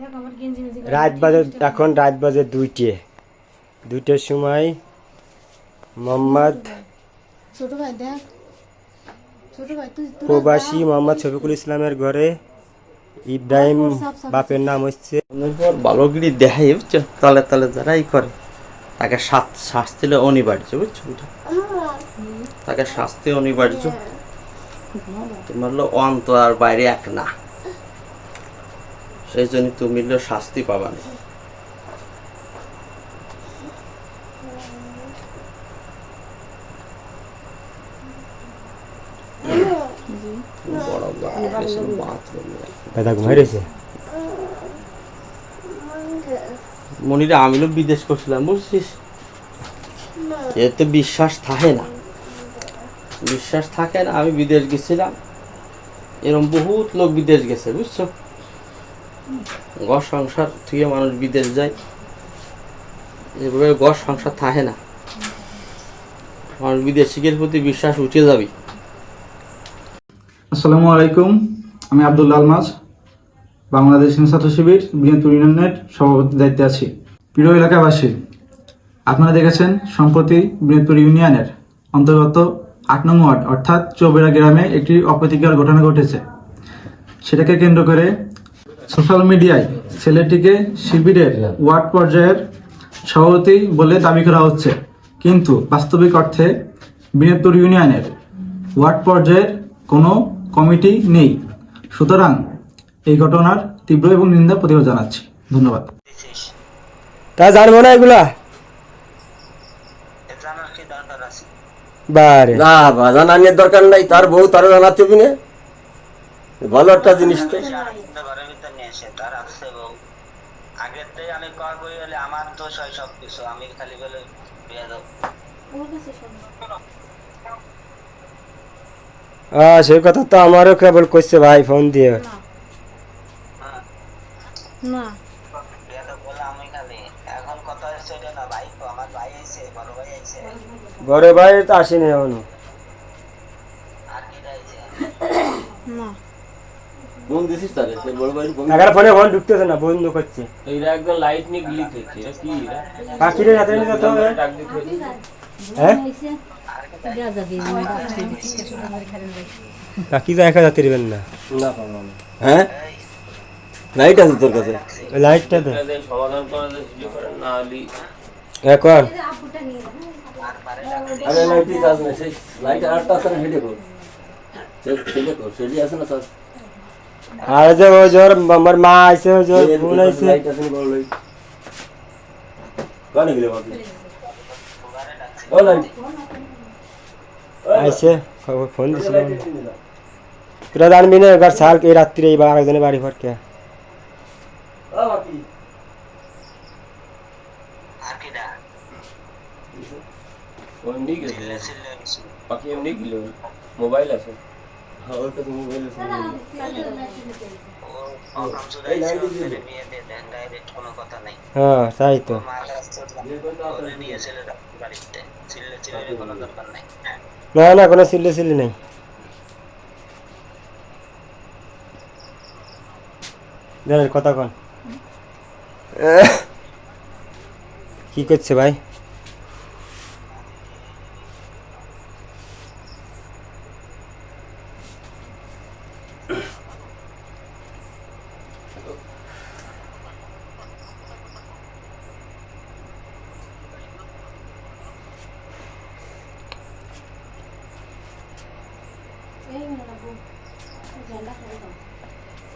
এখন রাত বাজে 2টার সময় মোহাম্মদ প্রবাসী মোহাম্মদ শফিকুল ইসলামের ঘরে ইব্রাহিম বাপের নাম হচ্ছে ভালোগিরি দেখাই বুঝছো, তলে তলে যারাই করে তাকে শাস্তি অনিবার্য, বুঝছো? তাকে শাস্তি অনিবার্য। তোমার অন্তর আর বাইরে এক না, সেই জন্য তুমি শাস্তি পাবা না। মনিরা আমিও বিদেশ করছিলাম, বুঝছিস? এতে বিশ্বাস থাকে না, বিশ্বাস থাকে না। আমি বিদেশ গেছিলাম, এরকম বহুত লোক বিদেশ গেছে, বুঝছো? ঘর সংসার থেকে মানুষ বিদেশ যায়, এভাবে ঘর সংসার থাকে না। মানুষ বিদেশিকের প্রতি বিশ্বাস উঠে যাবে। আসসালামু আলাইকুম, আমি আব্দুল আলমাজ, বাংলাদেশ ছাত্র শিবির বিএনপুর ইউনিয়নের সভাপতি দায়িত্বে আছি। প্রিয় এলাকাবাসী, আপনারা দেখেছেন সম্প্রতি বিএনপুর ইউনিয়নের অন্তর্গত 8 নং ওয়ার্ড অর্থাৎ চৌবেড়া গ্রামে একটি অপ্রীতিকর ঘটনা ঘটেছে। সেটাকে কেন্দ্র করে সোশ্যাল মিডিয়ায় ছেলেটিকে শিবিরের ওয়ার্ড পর্যায়ের সভাপতি বলে দাবি করা হচ্ছে, কিন্তু বাস্তবিক অর্থে বিএনপুর ইউনিয়নের ওয়ার্ড পর্যায়ের কোনো কমিটি নেই। সুতরাং এই ঘটনার তীব্র এবং নিন্দা প্রতিবাদ জানাচ্ছি। ধন্যবাদ। তা জানবো না এগুলা, না জানানোর দরকার নাই। তার বউ তার জানাতে হবে না, ভালো একটা জিনিস তো। সেই কথা তো আমারও কেবল করছে ভাই ফোন দিয়ে। বড় ভাই তো আসেনি এখনো। ফোনে ফোন ঢুকতেছে না, বন্ধ করছে। পাখিরে রাতে নিয়ে যেতে হবে। হ্যাঁ পাখি তো একা যেতে দিবেন না। হ্যাঁ লাইট আছে তোর কাছে? লাইটটা দে এখন। আরে লাইটই কাজ না, সেই লাইট আরটা আছে না, হেডে কর সেটা কর, সেটি আছে না স্যার? আর যে ওই জোর আমার মা আইছে, ওই জোর ফোন আইছে। লাইট আছে না, বড় লাইট কানে গেলে বাকি ও লাইট আইছে, ফোন দিছিল। তোরা জানবি না এবার সাল এই রাত্রে এইবার আরেকজনের বাড়ি ফট কে মোবাইল আছে। হ্যাঁ তাই তো। না না কোনো সিল্লে সিল্লি নাই। কথা কন কি করছে ভাই?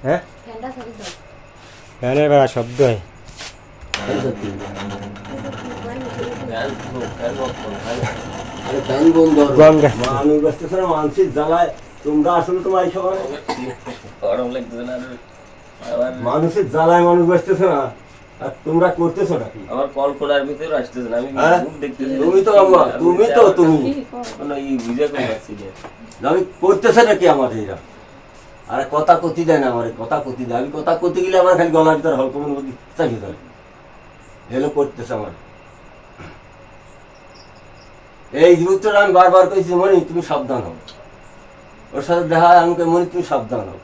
হ্যাঁ ফ্যানের বেড়া শব্দ হয়। মানসিক জ্বালায় তোমরা আসলে তোমার মানুষের জ্বালায় মানুষ বাঁচতেছে না, আর তোমরা করতেছো নাকি? আমার কল করার ভিতরে আসতেছে না, আমি দেখতেছি তুমি তো আমি করতেছে নাকি আমার এরা? আরে কথা কতি দেয় না, আমার কথা কতি দেয়। আমি কথা কতি গেলে আমার খালি গলার ভিতরে হলকমের মধ্যে চাকরি ধরে এগুলো করতেছে আমার। এই জীবনটা আমি বারবার কইছি, মনি তুমি সাবধান হও, ওর সাথে দেখা আমাকে, মনি তুমি সাবধান হও।